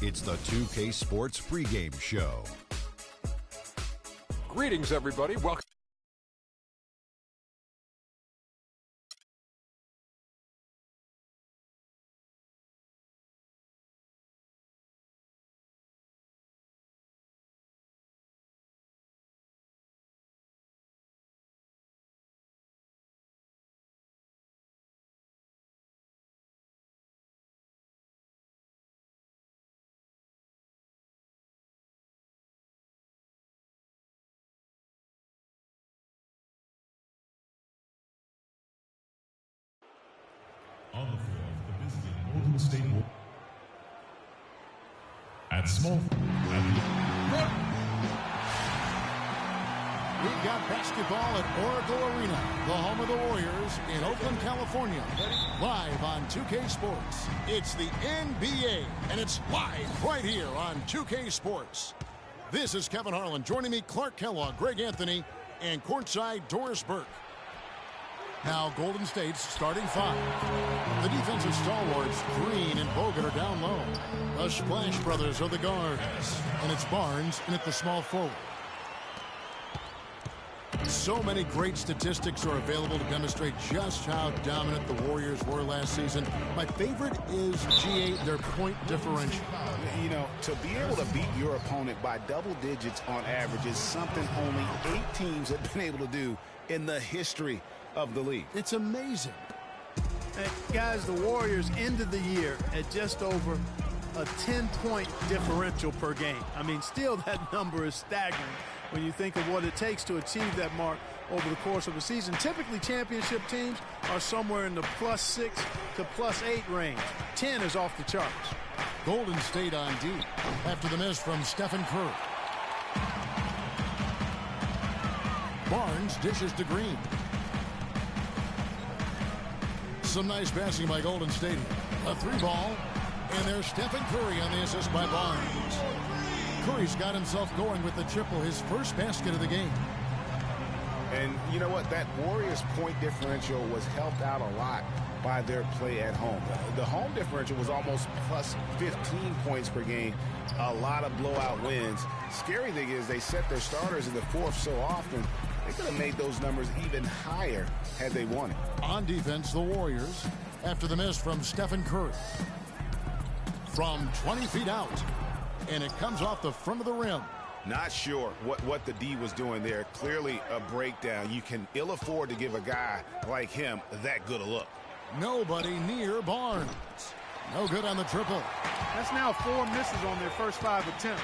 It's the 2K Sports pregame show. Greetings, everybody. Welcome. On the floor, the visiting Golden State Warriors. At small. We've got basketball at Oracle Arena, the home of the Warriors in Oakland, California. Live on 2K Sports. It's the NBA, and it's live right here on 2K Sports. This is Kevin Harlan. Joining me, Clark Kellogg, Greg Anthony, and courtside Doris Burke. Now Golden State's starting five. The defensive stalwarts, Green and Bogut, are down low. The Splash Brothers are the guards. And it's Barnes in at the small forward. So many great statistics are available to demonstrate just how dominant the Warriors were last season. My favorite is, G8, their point differential. You know, to be able to beat your opponent by double digits on average is something only 8 teams have been able to do in the history of the league. It's amazing. Hey, guys, the Warriors ended the year at just over a 10-point differential per game. I mean, still that number is staggering when you think of what it takes to achieve that mark over the course of a season. Typically, championship teams are somewhere in the +6 to +8 range. 10 is off the charts. Golden State on D after the miss from Stephen Curry. Barnes dishes to Green. Some nice passing by Golden State. A 3-ball, and there's Stephen Curry on the assist by Barnes. Curry's got himself going with the triple, his first basket of the game. And you know what? That Warriors point differential was helped out a lot by their play at home. The home differential was almost +15 points per game. A lot of blowout wins. Scary thing is they set their starters in the fourth so often, they could have made those numbers even higher had they won it. On defense, the Warriors, after the miss from Stephen Curry. From 20 feet out, and it comes off the front of the rim. Not sure what the D was doing there. Clearly a breakdown. You can ill afford to give a guy like him that good a look. Nobody near Barnes. No good on the triple. That's now 4 misses on their first 5 attempts.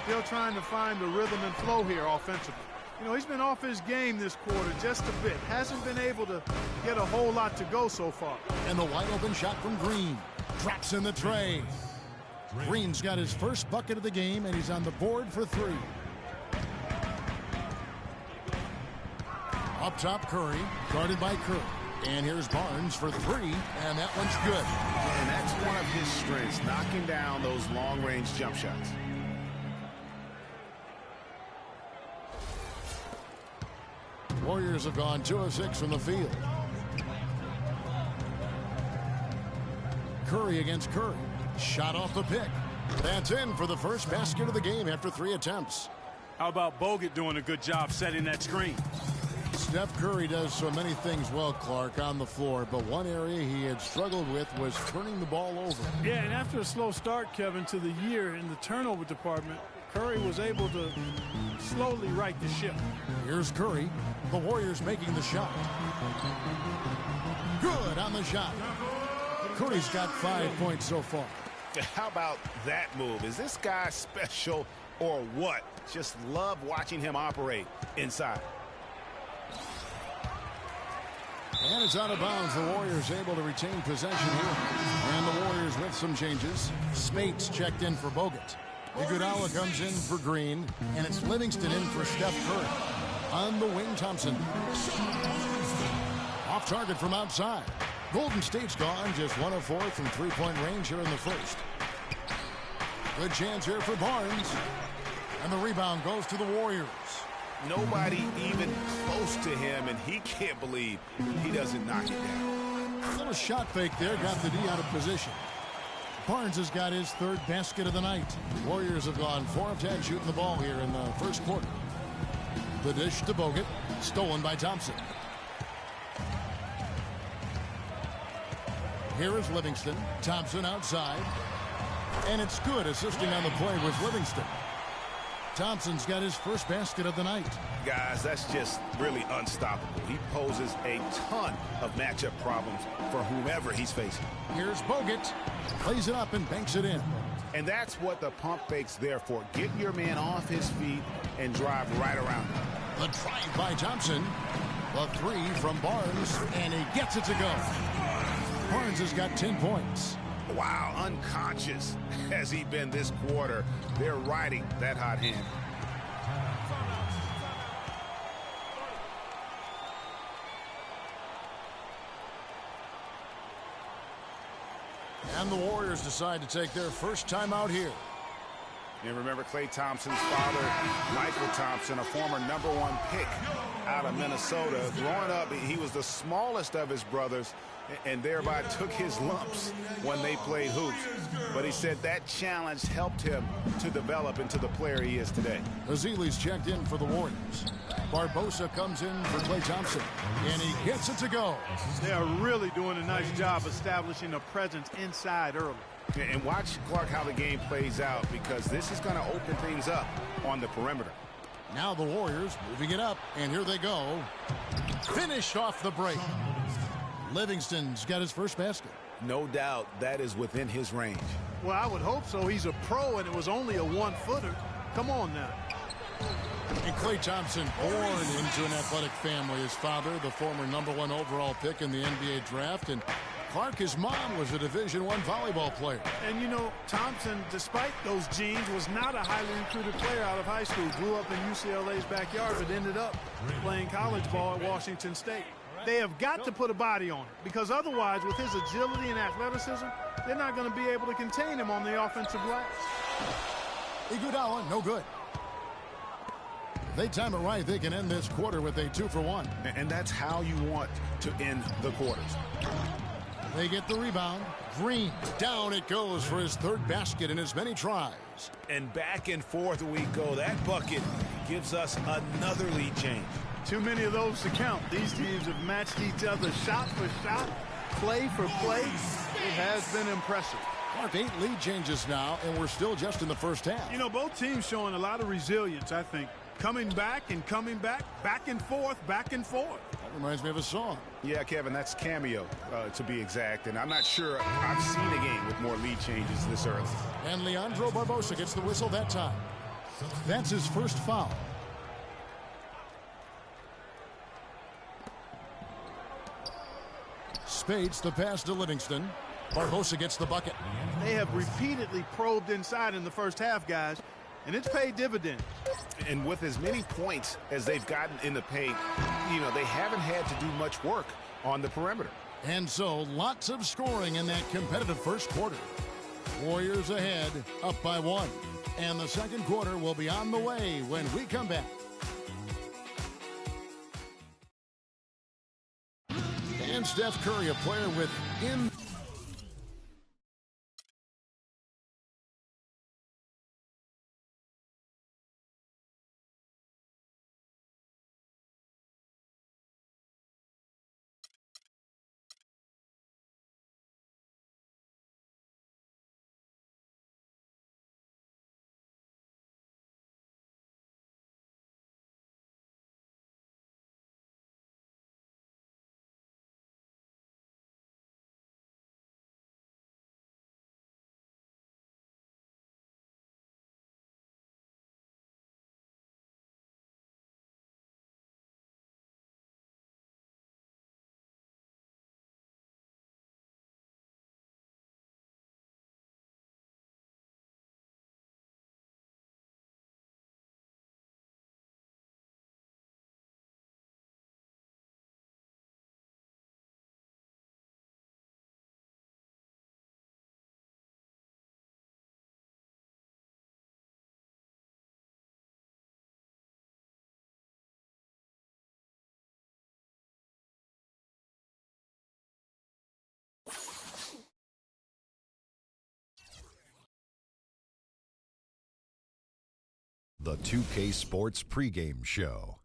Still trying to find the rhythm and flow here offensively. You know, he's been off his game this quarter just a bit. Hasn't been able to get a whole lot to go so far. And the wide open shot from Green. Drops in the tray. Green's got his first bucket of the game, and he's on the board for 3. Up top, Curry, guarded by Curry. And here's Barnes for 3, and that one's good. And that's one of his strengths, knocking down those long-range jump shots. Warriors have gone 2 of 6 from the field. Curry against Curry. Shot off the pick. That's in for the first basket of the game after 3 attempts. How about Bogut doing a good job setting that screen? Steph Curry does so many things well, Clark, on the floor, but one area he had struggled with was turning the ball over. Yeah, and after a slow start, Kevin, to the year in the turnover department, Curry was able to slowly right the ship. Here's Curry. The Warriors making the shot. Good on the shot. Curry's got 5 points so far. How about that move? Is this guy special or what? Just love watching him operate inside. And it's out of bounds. The Warriors able to retain possession here. And the Warriors with some changes. Spates checked in for Bogut. Iguodala comes in for Green. And it's Livingston in for Steph Curry. On the wing, Thompson. Off target from outside. Golden State's gone just 1 of 4 from 3-point range here in the first. Good chance here for Barnes. And the rebound goes to the Warriors. Nobody even close to him, and he can't believe he doesn't knock it down. A little shot fake there, got the D out of position. Barnes has got his third basket of the night. Warriors have gone 4 of 10 shooting the ball here in the first quarter. The dish to Bogut, stolen by Thompson. Here is Livingston. Thompson outside. And it's good. Assisting on the play was Livingston. Thompson's got his first basket of the night. Guys, that's just really unstoppable. He poses a ton of matchup problems for whomever he's facing. Here's Bogut. Plays it up and banks it in. And that's what the pump fake's there for. Get your man off his feet and drive right around him. The drive by Thompson. The three from Barnes. And he gets it to go. Barnes has got 10 points. Wow, unconscious has he been this quarter. They're riding that hot hand. And the Warriors decide to take their first time out here. And remember Klay Thompson's father, Michael Thompson, a former #1 pick out of Minnesota. Growing up, he was the smallest of his brothers and thereby took his lumps when they played hoops. But he said that challenge helped him to develop into the player he is today. Azili's checked in for the Warriors. Barbosa comes in for Klay Thompson, and he gets it to go. They are really doing a nice job establishing a presence inside early. And watch, Clark, how the game plays out, because this is going to open things up on the perimeter. Now the Warriors moving it up, and here they go. Finished off the break. Livingston's got his first basket. No doubt that is within his range. Well, I would hope so. He's a pro, and it was only a one-footer. Come on now. And Klay Thompson, born into an athletic family. His father, the former #1 overall pick in the NBA draft, and Clark, his mom, was a Division I volleyball player. And, you know, Thompson, despite those genes, was not a highly recruited player out of high school. Grew up in UCLA's backyard, but ended up playing college ball at Washington State. They have got to put a body on it, because otherwise, with his agility and athleticism, they're not going to be able to contain him on the offensive glass. Iguodala, no good. If they time it right, they can end this quarter with a 2-for-1. And that's how you want to end the quarters. They get the rebound. Green, down it goes for his third basket in as many tries. And back and forth we go. That bucket gives us another lead change. Too many of those to count. These teams have matched each other shot for shot, play for play. It has been impressive. Mark, 8 lead changes now, and we're still just in the first half. You know, both teams showing a lot of resilience, I think. Coming back and coming back, back and forth, back and forth. That reminds me of a song. Yeah, Kevin, that's Cameo, to be exact. And I'm not sure I've seen a game with more lead changes this early. And Leandro Barbosa gets the whistle that time. That's his first foul. Spades the pass to Livingston. Barbosa gets the bucket. They have repeatedly probed inside in the first half, guys, and it's paid dividends. And with as many points as they've gotten in the paint, you know, they haven't had to do much work on the perimeter. And so lots of scoring in that competitive first quarter. Warriors ahead, up by 1. And the second quarter will be on the way when we come back. And Steph Curry, a player with The 2K Sports pregame show.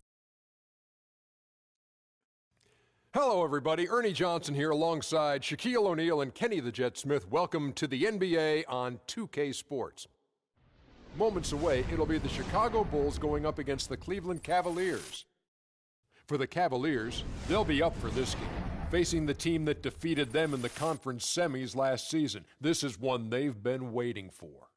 Hello, everybody. Ernie Johnson here alongside Shaquille O'Neal and Kenny the Jet Smith. Welcome to the NBA on 2K Sports. Moments away, it'll be the Chicago Bulls going up against the Cleveland Cavaliers. For the Cavaliers, they'll be up for this game, facing the team that defeated them in the conference semis last season. This is one they've been waiting for.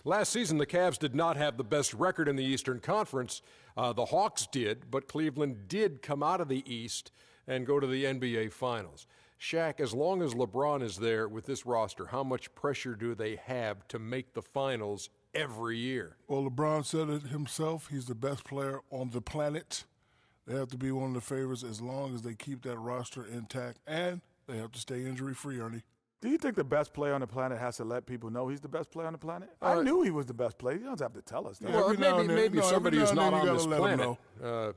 Last season, the Cavs did not have the best record in the Eastern Conference. The Hawks did, but Cleveland did come out of the East and go to the NBA Finals. Shaq, as long as LeBron is there with this roster, how much pressure do they have to make the Finals every year? Well, LeBron said it himself. He's the best player on the planet. They have to be one of the favorites as long as they keep that roster intact, and they have to stay injury-free, Ernie. Do you think the best player on the planet has to let people know he's the best player on the planet? I knew he was the best player. You don't have to tell us that. Well, maybe somebody who's not on this planet. But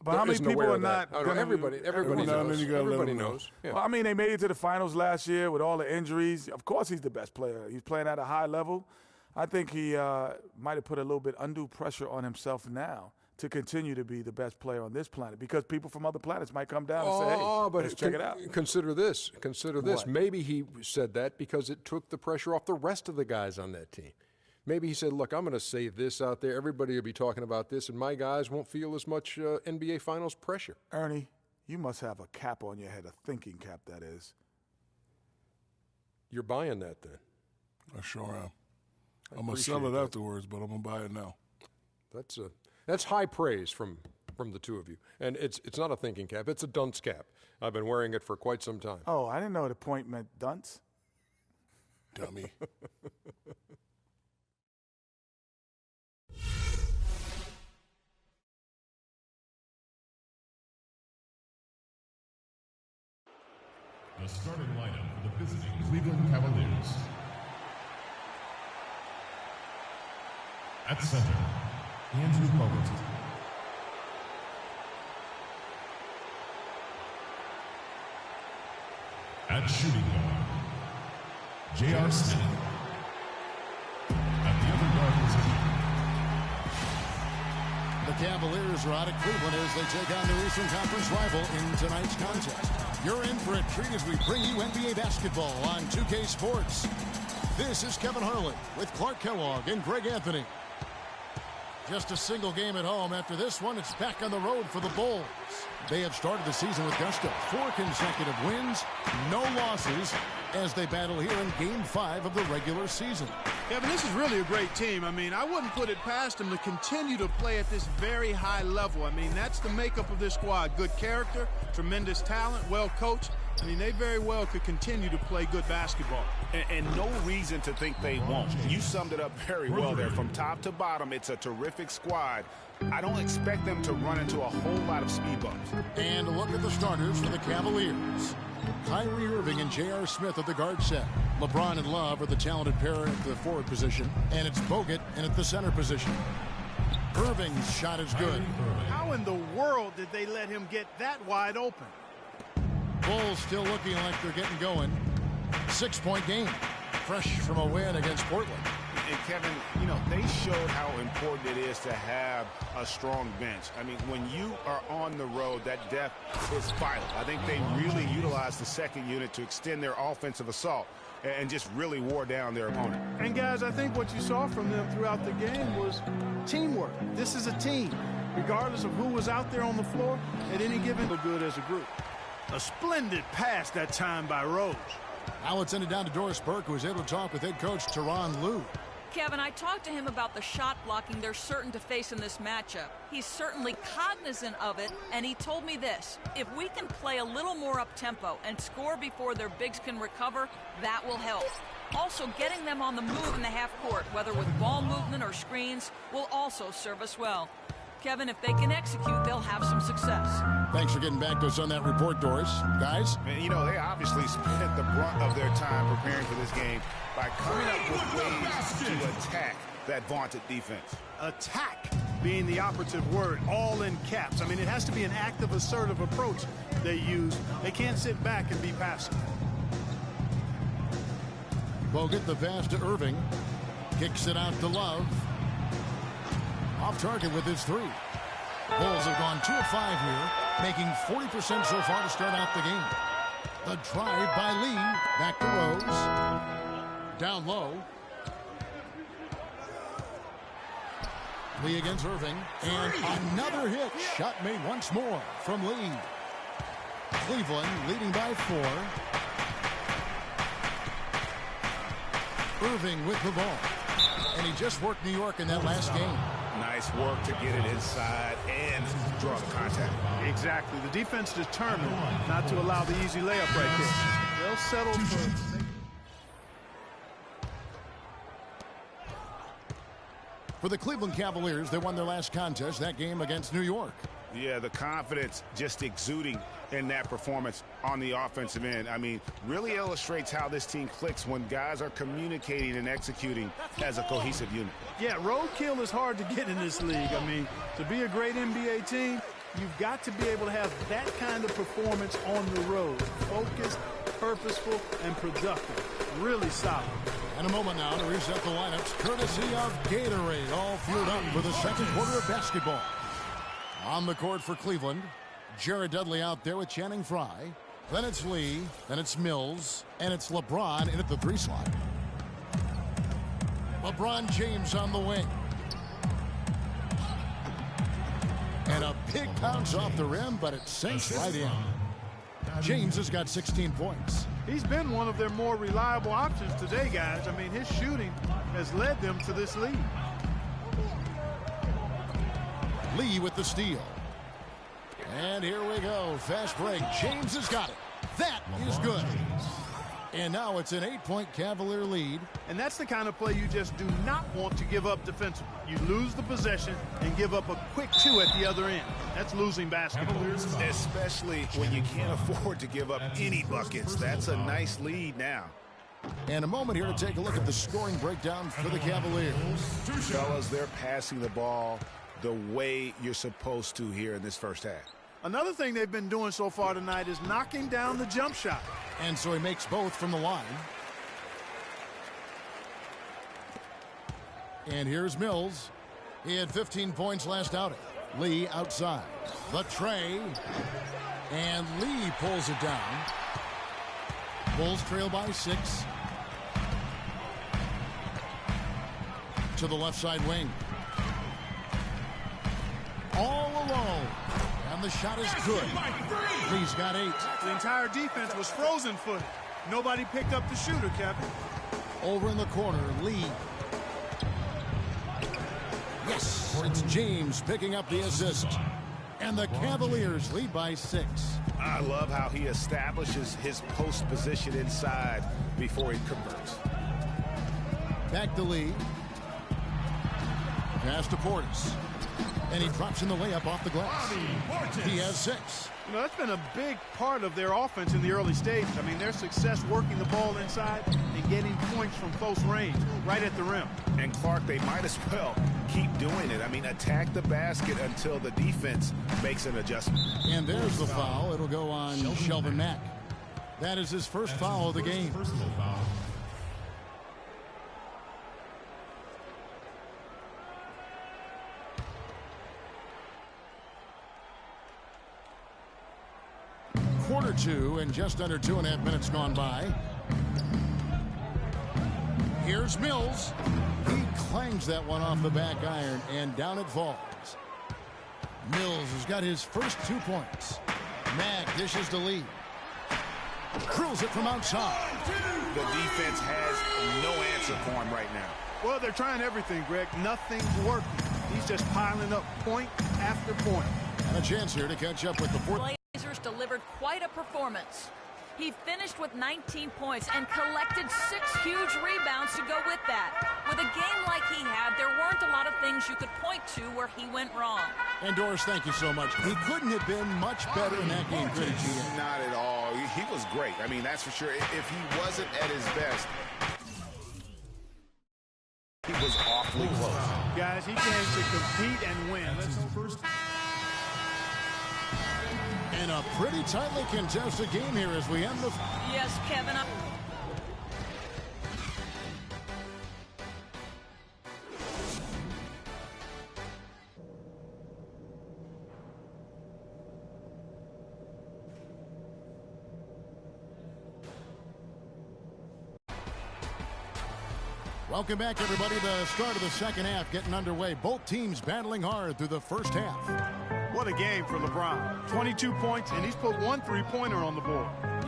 how many people are not? Everybody knows. Everybody knows. Yeah. Well, I mean, they made it to the finals last year with all the injuries. Of course he's the best player. He's playing at a high level. I think he might have put a little bit undue pressure on himself now to continue to be the best player on this planet, because people from other planets might come down and say, hey, let's check it out. Consider this. What? Maybe he said that because it took the pressure off the rest of the guys on that team. Maybe he said, look, I'm going to say this out there. Everybody will be talking about this, and my guys won't feel as much NBA Finals pressure. Ernie, you must have a cap on your head, a thinking cap, that is. You're buying that then? I sure am. I'm going to sell it afterwards, but I'm going to buy it now. That's high praise from the two of you. And it's not a thinking cap. It's a dunce cap. I've been wearing it for quite some time. Oh, I didn't know the point meant dunce. Dummy. The starting lineup for the visiting Cleveland Cavaliers. At center, Andrew Bogut. At shooting guard, J.R. Smith. At the other guard position, The Cavaliers are out of Cleveland as they take on their Eastern Conference rival in tonight's contest. You're in for a treat as we bring you NBA basketball on 2K Sports. This is Kevin Harlan with Clark Kellogg and Greg Anthony. Just a single game at home. After this one, it's back on the road for the Bulls. They have started the season with gusto. 4 consecutive wins, no losses, as they battle here in Game 5 of the regular season. Kevin, this is really a great team. I mean, I wouldn't put it past them to continue to play at this very high level. I mean, that's the makeup of this squad. Good character, tremendous talent, well coached. I mean, they very well could continue to play good basketball. And no reason to think they won't. You summed it up very well there. From top to bottom, it's a terrific squad. I don't expect them to run into a whole lot of speed bumps. And a look at the starters for the Cavaliers. Kyrie Irving and J.R. Smith at the guard set. LeBron and Love are the talented pair at the forward position. And it's Bogut in at the center position. Irving's shot is good. How in the world did they let him get that wide open? Bulls still looking like they're getting going. 6-point game. Fresh from a win against Portland. And Kevin, you know, they showed how important it is to have a strong bench. I mean, when you are on the road, that depth is vital. I think they really utilized the second unit to extend their offensive assault and just really wore down their opponent. And guys, I think what you saw from them throughout the game was teamwork. This is a team. Regardless of who was out there on the floor, at any given, they're good as a group. A splendid pass that time by Rose. Now it's ended down to Doris Burke, who was able to talk with head coach Tyronn Lue. Kevin, I talked to him about the shot blocking they're certain to face in this matchup. He's certainly cognizant of it, and he told me this: if we can play a little more up-tempo and score before their bigs can recover, that will help. Also, getting them on the move in the half court, whether with ball movement or screens, will also serve us well. Kevin, if they can execute, they'll have some success. Thanks for getting back to us on that report, Doris. Guys? Man, you know, they obviously spent the brunt of their time preparing for this game by coming up with ways to attack that vaunted defense. Attack being the operative word, all in caps. I mean, it has to be an active, assertive approach they use. They can't sit back and be passive. Bogut, the pass to Irving. Kicks it out to Love. Off target with his three. Bulls have gone 2 of 5 here, making 40% so far to start out the game. The drive by Lee. Back to Rose. Down low. Lee against Irving. And another hit. Shot made once more from Lee. Cleveland leading by 4. Irving with the ball. And he just worked New York in that last game. Nice work to get it inside and draw the contact. Exactly. The defense determined not to allow the easy layup right there. They'll settle for the Cleveland Cavaliers. They won their last contest, that game against New York. Yeah, the confidence just exuding in that performance on the offensive end. I mean, really illustrates how this team clicks when guys are communicating and executing as a cohesive unit. Yeah, roadkill is hard to get in this league. I mean, to be a great NBA team, you've got to be able to have that kind of performance on the road. Focused, purposeful, and productive. Really solid. And a moment now to reset the lineups, courtesy of Gatorade, all fueled up for the second quarter of basketball. On the court for Cleveland, Jared Dudley out there with Channing Frye. Then it's Lee, then it's Mills, and it's LeBron in at the 3 slot. LeBron James on the wing. And a big bounce off the rim, but it sinks right in. James has got 16 points. He's been one of their more reliable options today, guys. I mean, his shooting has led them to this lead. Lee with the steal. And here we go. Fast break. James has got it. That is good. And now it's an 8-point Cavalier lead. And that's the kind of play you just do not want to give up defensively. You lose the possession and give up a quick 2 at the other end. That's losing basketball. Especially when you can't afford to give up any buckets. That's a nice lead now. And a moment here to take a look at the scoring breakdown for the Cavaliers. Fellas, they're passing the ball the way you're supposed to here in this first half. Another thing they've been doing so far tonight is knocking down the jump shot. And so he makes both from the line. And here's Mills. He had 15 points last outing. Lee outside. The tray. And Lee pulls it down. Bulls trail by 6. To the left side wing. All alone. And the shot is good. Lee's got 8. The entire defense was frozen-footed. Nobody picked up the shooter, Kevin. Over in the corner, Lee. Yes, it's James picking up the assist. And the Cavaliers lead by 6. I love how he establishes his post position inside before he converts. Back to Lee. Pass to Portis. And he drops in the layup off the glass. He has 6. You know, that's been a big part of their offense in the early stages. I mean, their success working the ball inside and getting points from close range, right at the rim. And Clark, they might as well keep doing it. I mean, attack the basket until the defense makes an adjustment. And there's the foul. It'll go on Shelvin Mack. That is his first foul of the game. Quarter 2 and just under 2.5 minutes gone by. Here's Mills. He clangs that one off the back iron and down it falls. Mills has got his first 2 points. Mack dishes to Lee. Drills it from outside. The defense has no answer for him right now. Well, they're trying everything, Greg. Nothing's working. He's just piling up point after point. And a chance here to catch up with the fourth. Blazers delivered quite a performance. He finished with 19 points and collected 6 huge rebounds to go with that. With a game like he had, there weren't a lot of things you could point to where he went wrong. And Doris, thank you so much. He couldn't have been much better in that game, could he? Not at all. He was great. I mean, that's for sure. If he wasn't at his best, he was awfully close. Guys, he came to compete and win. And a pretty tightly contested game here as we end the... Yes, Kevin. Welcome back, everybody. The start of the second half getting underway. Both teams battling hard through the first half. What a game for LeBron. 22 points, and he's put 1 3-pointer on the board.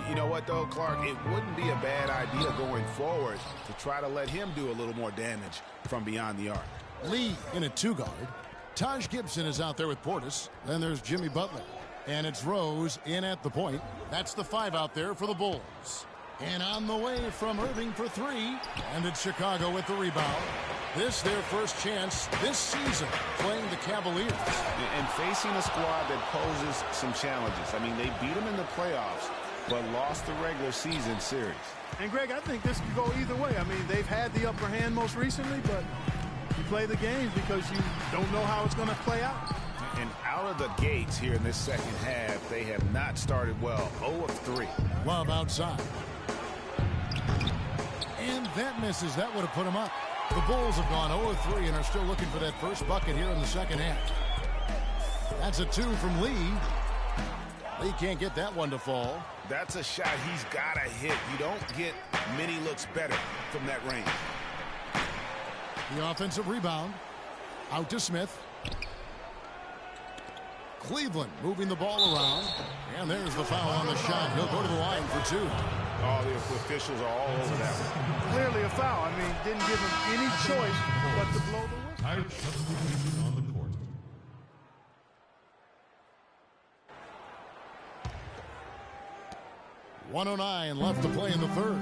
You know what, though, Clark? It wouldn't be a bad idea going forward to try to let him do a little more damage from beyond the arc. Lee in a 2-guard. Taj Gibson is out there with Portis. Then there's Jimmy Butler. And it's Rose in at the point. That's the 5 out there for the Bulls. And on the way from Irving for 3. And it's Chicago with the rebound. This their first chance this season playing the Cavaliers. And facing a squad that poses some challenges. I mean, they beat them in the playoffs, but lost the regular season series. And, Greg, I think this could go either way. I mean, they've had the upper hand most recently, but you play the games because you don't know how it's going to play out. And out of the gates here in this second half, they have not started well. 0 of 3. Love outside. And that misses. That would have put him up. The Bulls have gone 0 of 3 and are still looking for that first bucket here in the second half. That's a 2 from Lee. Lee can't get that one to fall. That's a shot he's got to hit. You don't get many looks better from that range. The offensive rebound. Out to Smith. Cleveland moving the ball around. And there's the foul on the shot. He'll go to the line for 2. Oh, the officials are all over that one. Clearly a foul. I mean, didn't give him any choice but to blow the whistle. Tired substitution on the court. .109 left to play in the third.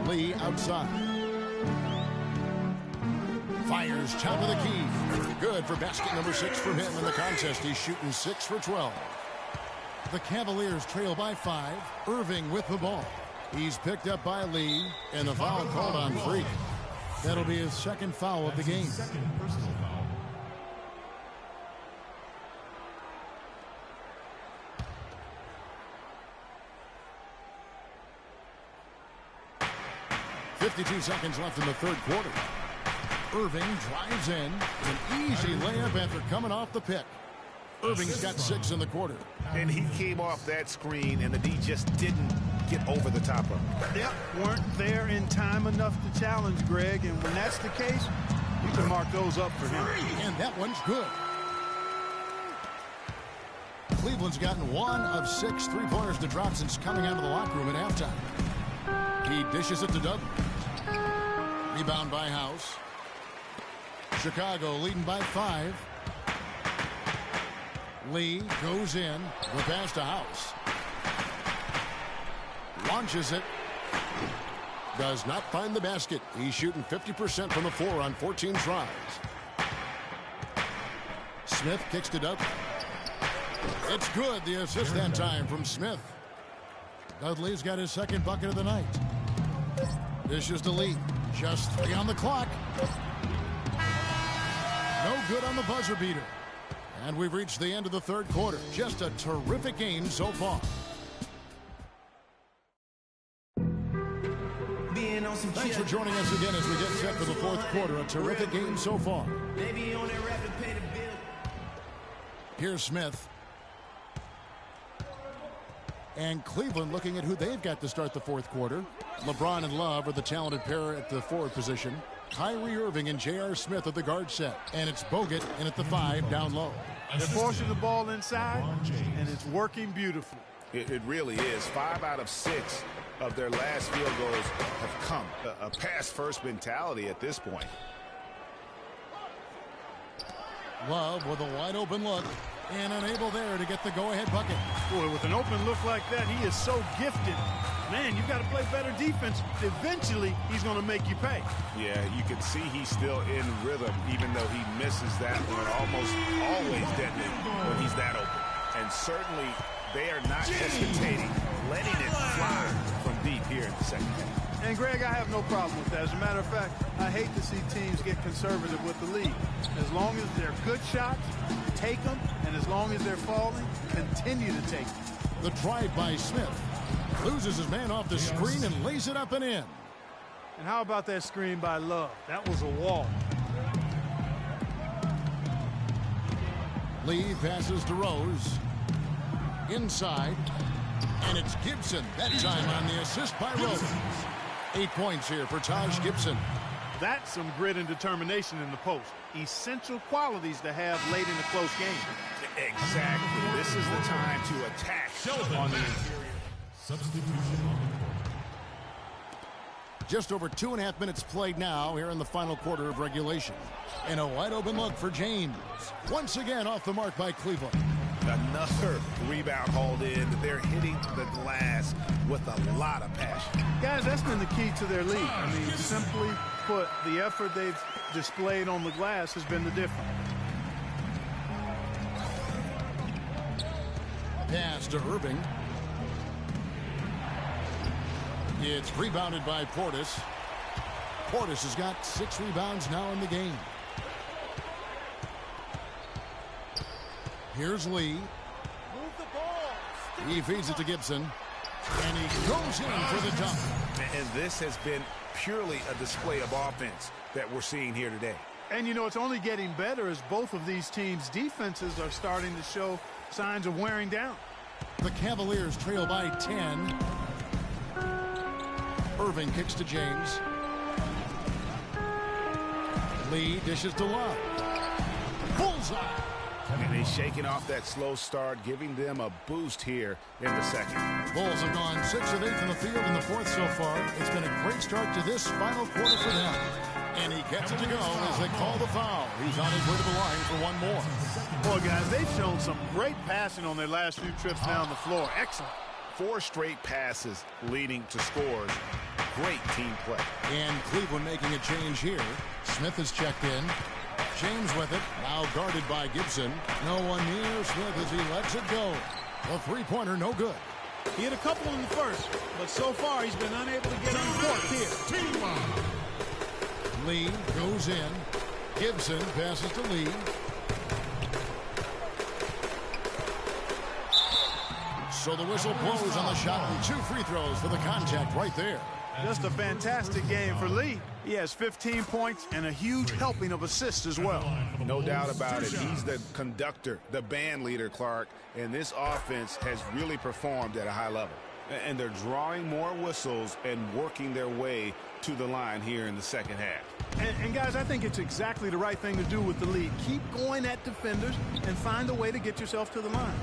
Lee outside. Fires top of the key. Good for basket number 6 from him in the contest. He's shooting 6 for 12. The Cavaliers trail by 5. Irving with the ball. He's picked up by Lee, and the foul called on Freak. That'll be his second foul of the game. Second personal foul. .52 seconds left in the third quarter. Irving drives in. An easy layup after coming off the pick. Irving's got 6 in the quarter. And he came off that screen, and the D just didn't get over the top of him. Yep, weren't there in time enough to challenge Greg, and when that's the case, you can mark those up for him. And that one's good. Cleveland's gotten 1 of 6 3-pointers to drop since coming out of the locker room at halftime. He dishes it to Douglas. Rebound by House. Chicago leading by 5. Lee goes in. The pass to House. Launches it. Does not find the basket. He's shooting 50% from the floor on 14 tries. Smith kicks to Dudley. It's good. The assist that time from Smith. Dudley's got his second bucket of the night. Dishes to Lee. Just 3 on the clock. No good on the buzzer beater. And we've reached the end of the third quarter. Just a terrific game so far. Thanks for joining us again as we get set for the fourth quarter. A terrific game so far. Here's Smith. And Cleveland looking at who they've got to start the fourth quarter. LeBron and Love are the talented pair at the forward position. Kyrie Irving and J.R. Smith at the guard set. And it's Bogut in at the 5 down low. They're forcing the ball inside, and it's working beautifully. It really is. 5 out of 6 of their last field goals have come. A pass-first mentality at this point. Love with a wide-open look. And unable there to get the go-ahead bucket. Boy, with an open look like that, he is so gifted. Man, you've got to play better defense. Eventually, he's going to make you pay. Yeah, you can see he's still in rhythm, even though he misses that one. Almost always detonating when he's that open. And certainly, they are not hesitating, letting it fly from deep here in the second half. And, Greg, I have no problem with that. As a matter of fact, I hate to see teams get conservative with the lead. As long as they're good shots, take them. And as long as they're falling, continue to take them. The drive by Smith. Loses his man off the screen and lays it up and in. And how about that screen by Love? That was a wall. Lee passes to Rose. Inside. And it's Gibson, that time on the assist by Rose. 8 points here for Taj Gibson. That's some grit and determination in the post. Essential qualities to have late in a close game. Exactly. This is the time to attack on the interior. Substitution on the court. Just over 2.5 minutes played now here in the final quarter of regulation. And a wide open look for James. Once again off the mark by Cleveland. Another rebound hauled in. They're hitting the glass with a lot of passion. Guys, that's been the key to their lead. I mean, simply put, the effort they've displayed on the glass has been the difference. Pass to Irving. It's rebounded by Portis. Portis has got 6 rebounds now in the game. Here's Lee. Move the ball. He feeds it to Gibson. And he goes in for the dunk. And this has been purely a display of offense that we're seeing here today. And, you know, it's only getting better as both of these teams' defenses are starting to show signs of wearing down. The Cavaliers trail by 10. Irving kicks to James. Lee dishes to Love. Bullseye. And he's shaking off that slow start, giving them a boost here in the second. Bulls have gone 6 of 8 from the field in the fourth so far. It's been a great start to this final quarter for them. And he gets it to go as they call the foul. He's on his way to the line for one more. Boy, guys, they've shown some great passing on their last few trips down the floor. Excellent. 4 straight passes leading to scores. Great team play. And Cleveland making a change here. Smith is checked in. James with it, now guarded by Gibson. No one near Smith as he lets it go. A three-pointer, no good. He hit a couple in the first, but so far he's been unable to get on the court here. Lee goes in. Gibson passes to Lee. So the whistle blows on the shot. 2 free throws for the contact right there. Just a fantastic game for Lee. He has 15 points and a huge helping of assists as well. No doubt about it. He's the conductor, the band leader, Clark, and this offense has really performed at a high level. And they're drawing more whistles and working their way to the line here in the second half. And guys, I think it's exactly the right thing to do with the lead. Keep going at defenders and find a way to get yourself to the line.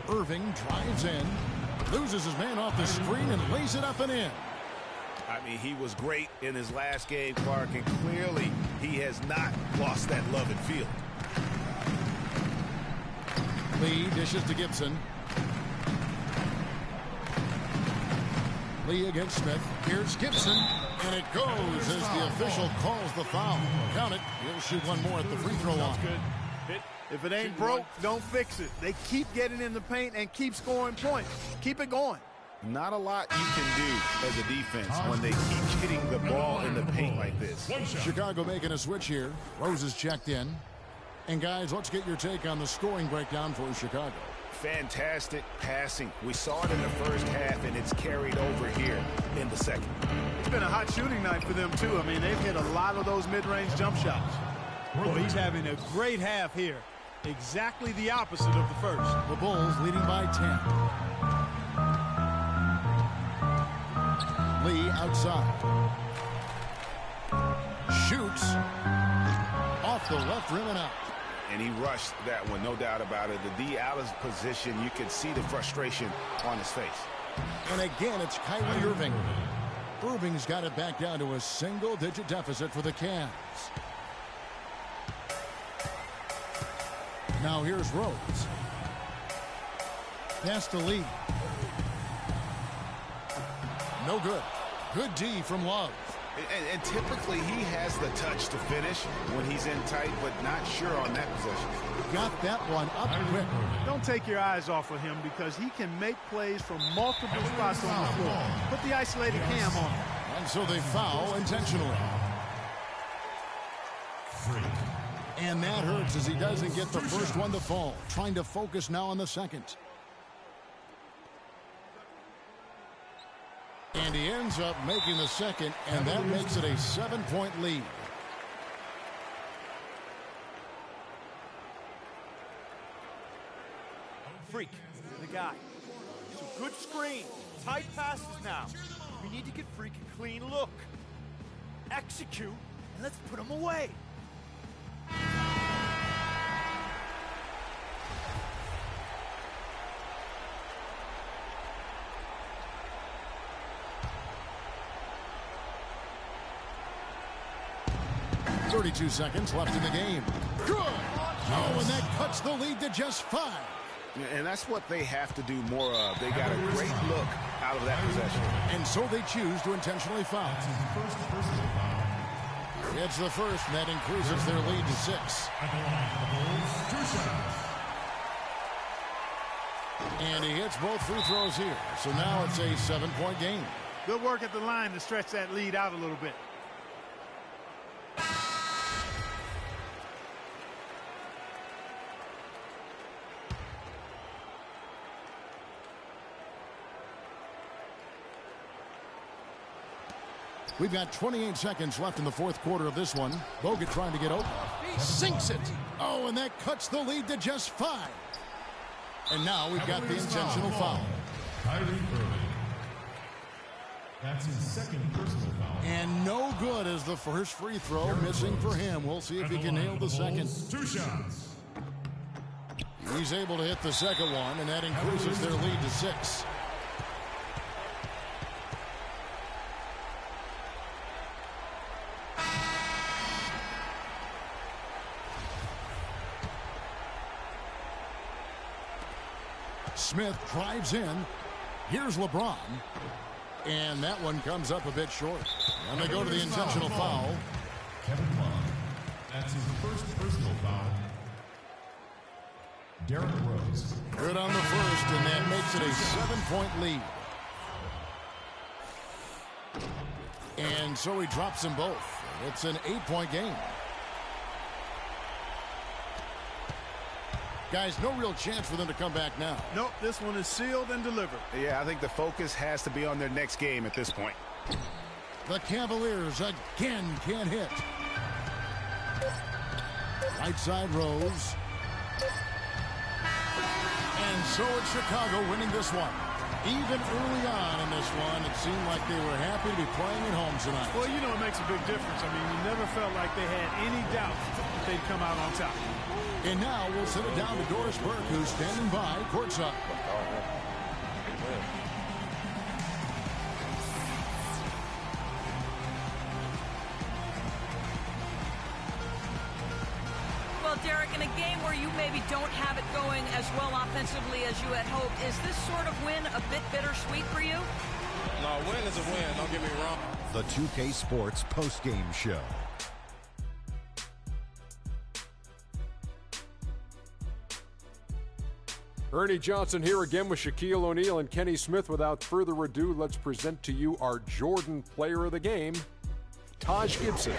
Irving drives in. Loses his man off the screen and lays it up and in. I mean, he was great in his last game, Clark, and clearly he has not lost that love and field. Lee dishes to Gibson. Lee against Smith. Here's Gibson. And it goes as the official calls the foul. Count it. He'll shoot one more at the free throw line. If it ain't broke, don't fix it. They keep getting in the paint and keep scoring points. Keep it going. Not a lot you can do as a defense when they keep hitting the ball in the paint like this. Chicago making a switch here. Rose is checked in. And guys, let's get your take on the scoring breakdown for Chicago. Fantastic passing. We saw it in the first half, and it's carried over here in the second. It's been a hot shooting night for them, too. I mean, they've hit a lot of those mid-range jump shots. Boy, he's having a great half here. Exactly the opposite of the first. The Bulls leading by 10. Lee outside. Shoots. Off the left rim and out. And he rushed that one, no doubt about it. The D out of position, you can see the frustration on his face. And again, it's Kyrie Irving. Irving's got it back down to a single-digit deficit for the Cavs. Now here's Rose. Pass to Lee. No good. Good D from Love. And typically he has the touch to finish when he's in tight, but not sure on that possession. Got that one up quick. Don't take your eyes off of him because he can make plays from multiple spots on the floor. Put the isolated cam on him. And so they foul intentionally. And that hurts as he doesn't get the first one to fall. Trying to focus now on the second. And he ends up making the second, and that makes it a 7-point lead. Freak, the guy. So good screen. Tight passes now. We need to get Freak a clean look. Execute, and let's put him away. .32 seconds left in the game. Good! Oh, and that cuts the lead to just 5. And that's what they have to do more of. They got a great look out of that possession. And so they choose to intentionally foul. It's the first, and that increases their lead to 6. And he hits both free throws here. So now it's a 7-point game. Good work at the line to stretch that lead out a little bit. We've got 28 seconds left in the fourth quarter of this one. Bogut trying to get open. Sinks it. Oh, and that cuts the lead to just 5. And now we've got the intentional foul. Kyrie Irving. That's his second personal foul. And no good as the first free throw missing for him. We'll see if he can nail the second. 2 shots. He's able to hit the second one, and that increases their lead to 6. Smith drives in. Here's LeBron. And that one comes up a bit short. And they go to the intentional foul. Kevin Love. That's his first personal foul. Derrick Rose. Good on the first, and that makes it a 7-point lead. And so he drops them both. It's an 8-point game. Guys, no real chance for them to come back now. Nope, this one is sealed and delivered. Yeah, I think the focus has to be on their next game at this point. The Cavaliers again can't hit. Right side Rose. And so it's Chicago winning this one. Even early on in this one, it seemed like they were happy to be playing at home tonight. Well, you know it makes a big difference. I mean, you never felt like they had any doubt that they'd come out on top. And now we'll send it down to Doris Burke, who's standing by courtside. Well, Derek, in a game where you maybe don't have it going as well offensively as you had hoped, is this sort of win a bit bittersweet for you? No, win is a win, don't get me wrong. The 2K Sports postgame show. Ernie Johnson here again with Shaquille O'Neal and Kenny Smith. Without further ado, let's present to you our Jordan player of the game, Taj Gibson.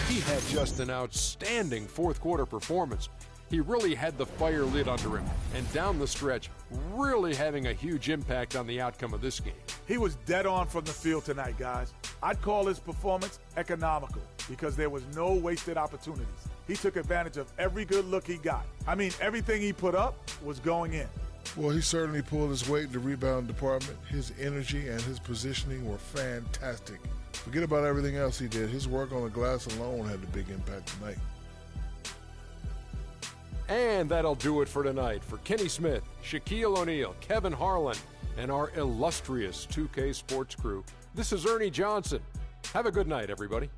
He had just an outstanding fourth quarter performance. He really had the fire lit under him, and down the stretch, really having a huge impact on the outcome of this game. He was dead on from the field tonight, guys. I'd call his performance economical because there was no wasted opportunities. He took advantage of every good look he got. I mean, everything he put up was going in. Well, he certainly pulled his weight in the rebound department. His energy and his positioning were fantastic. Forget about everything else he did. His work on the glass alone had a big impact tonight. And that'll do it for tonight. For Kenny Smith, Shaquille O'Neal, Kevin Harlan, and our illustrious 2K Sports crew, this is Ernie Johnson. Have a good night, everybody.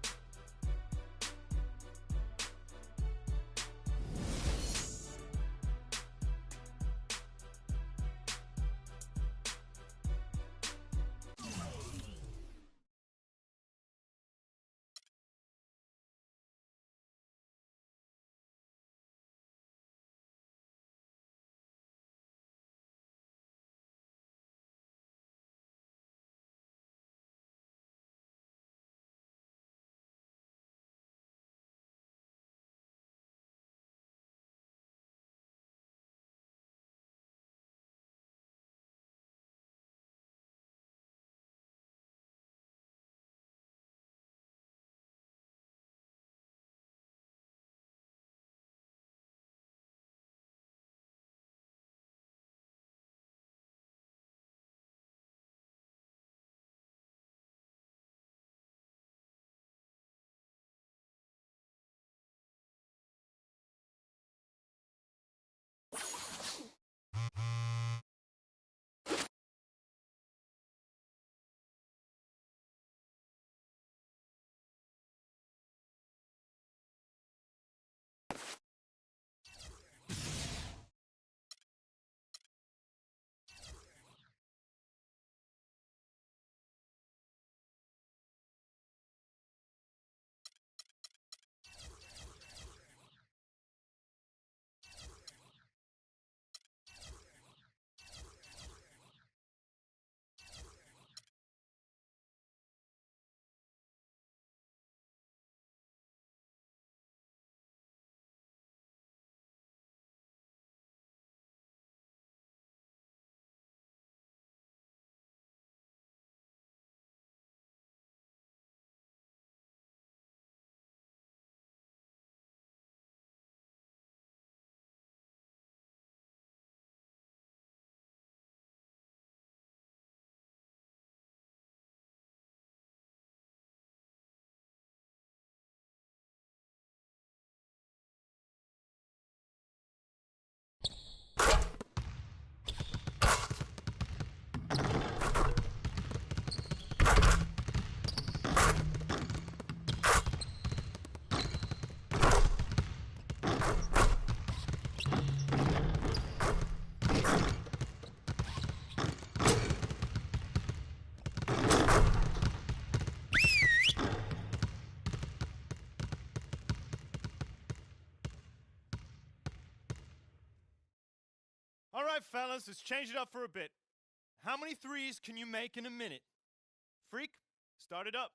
All right, fellas, let's change it up for a bit. How many threes can you make in a minute? Freak, start it up.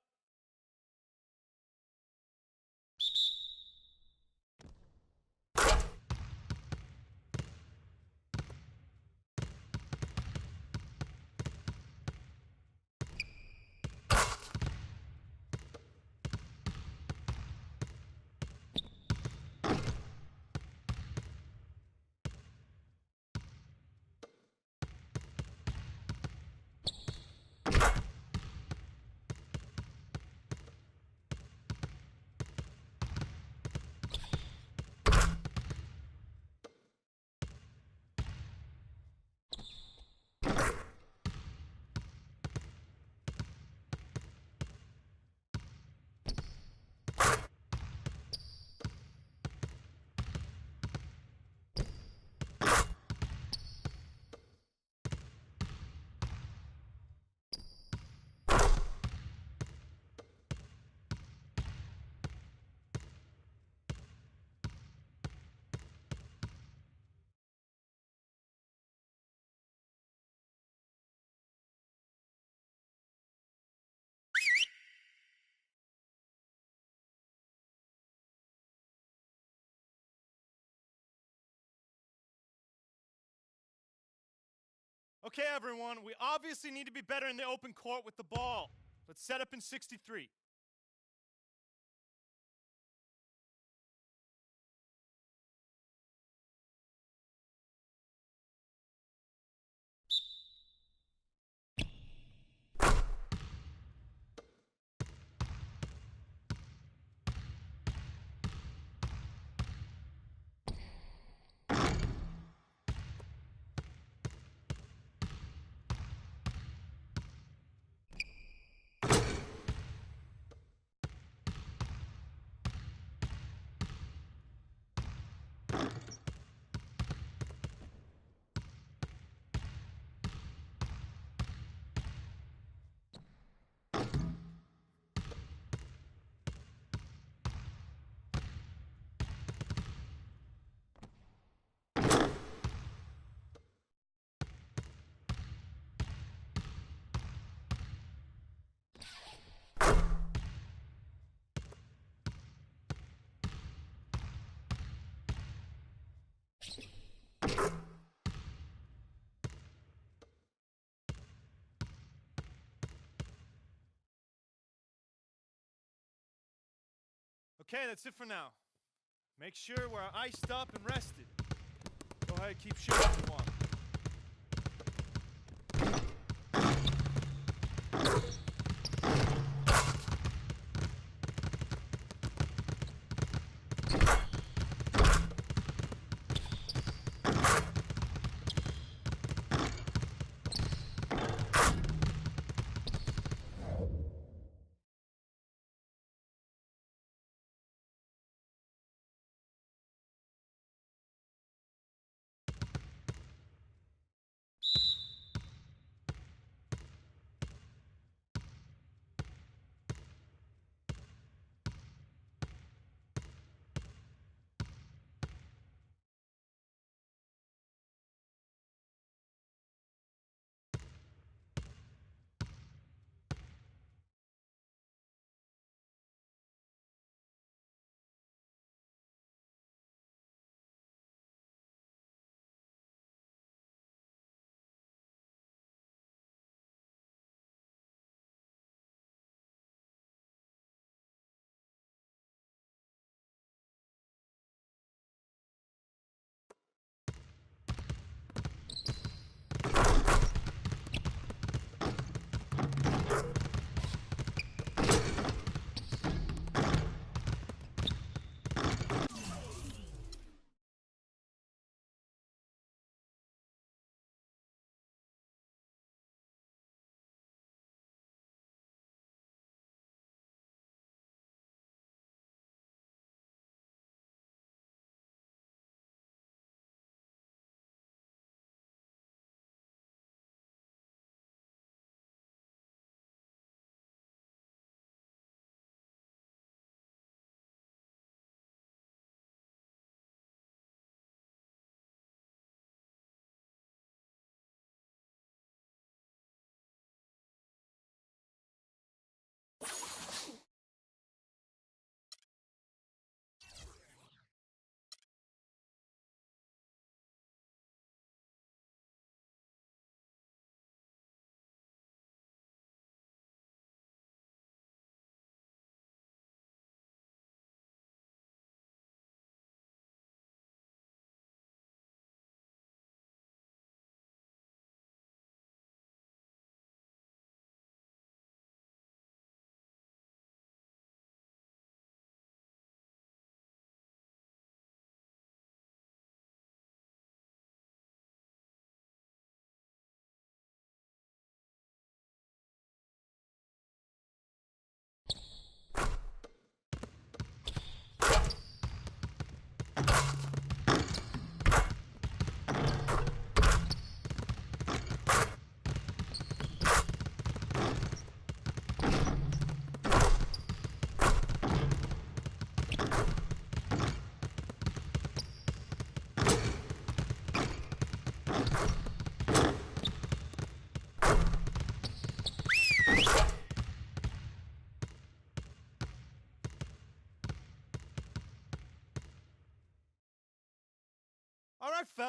Okay, everyone, we obviously need to be better in the open court with the ball. Let's set up in 63. Okay, that's it for now. Make sure we're iced up and rested. Go ahead, keep shooting if you want.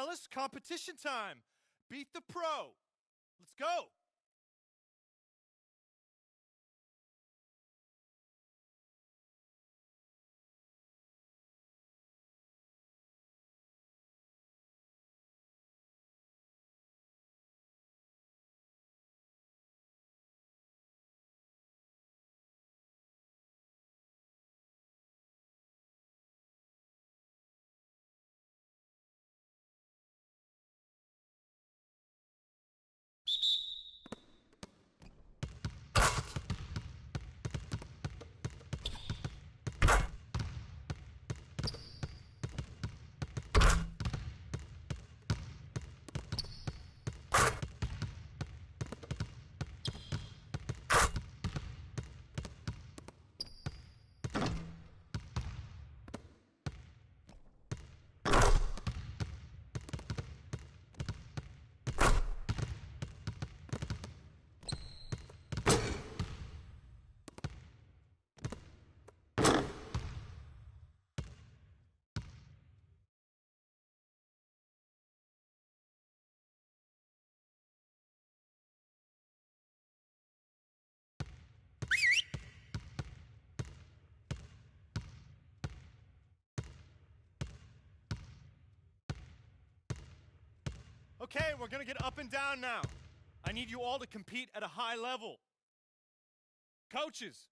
fellas, competition time. Beat the pro. Let's go. Okay, we're gonna get up and down now. I need you all to compete at a high level. Coaches.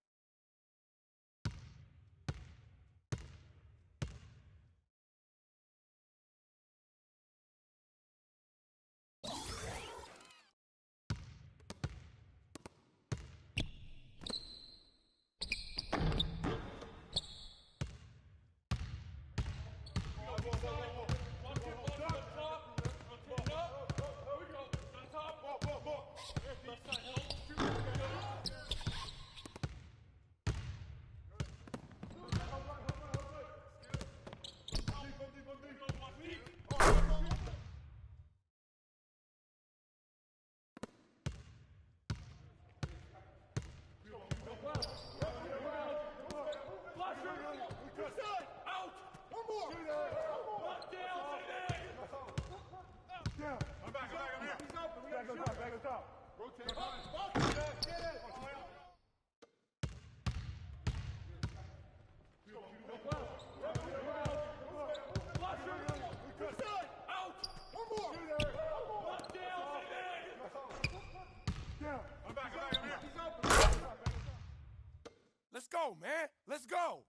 Let's go, man. Let's go.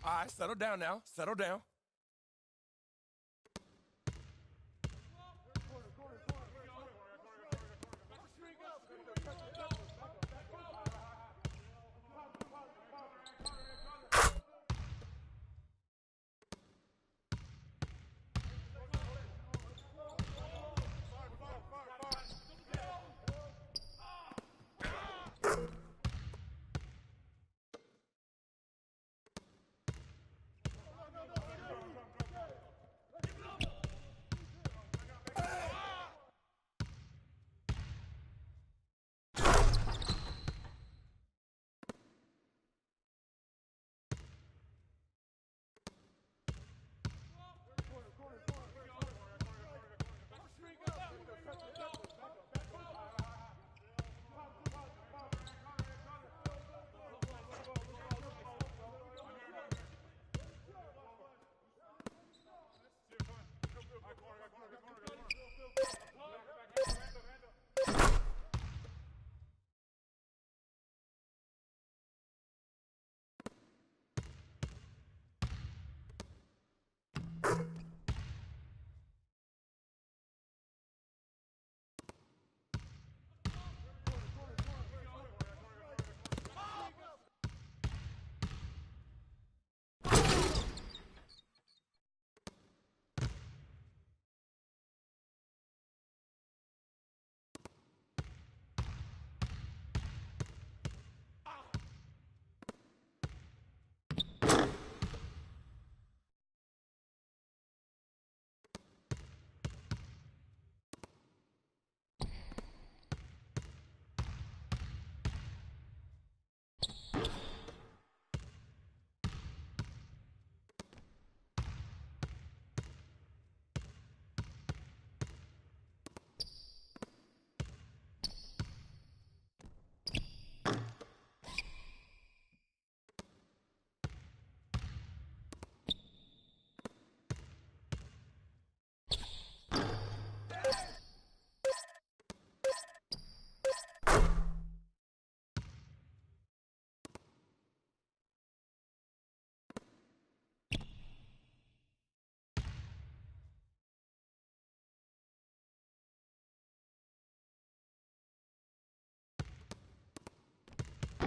All right, settle down now. Settle down.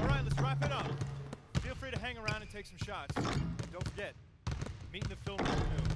All right, let's wrap it up. Feel free to hang around and take some shots. And don't forget, meet in the film room at noon.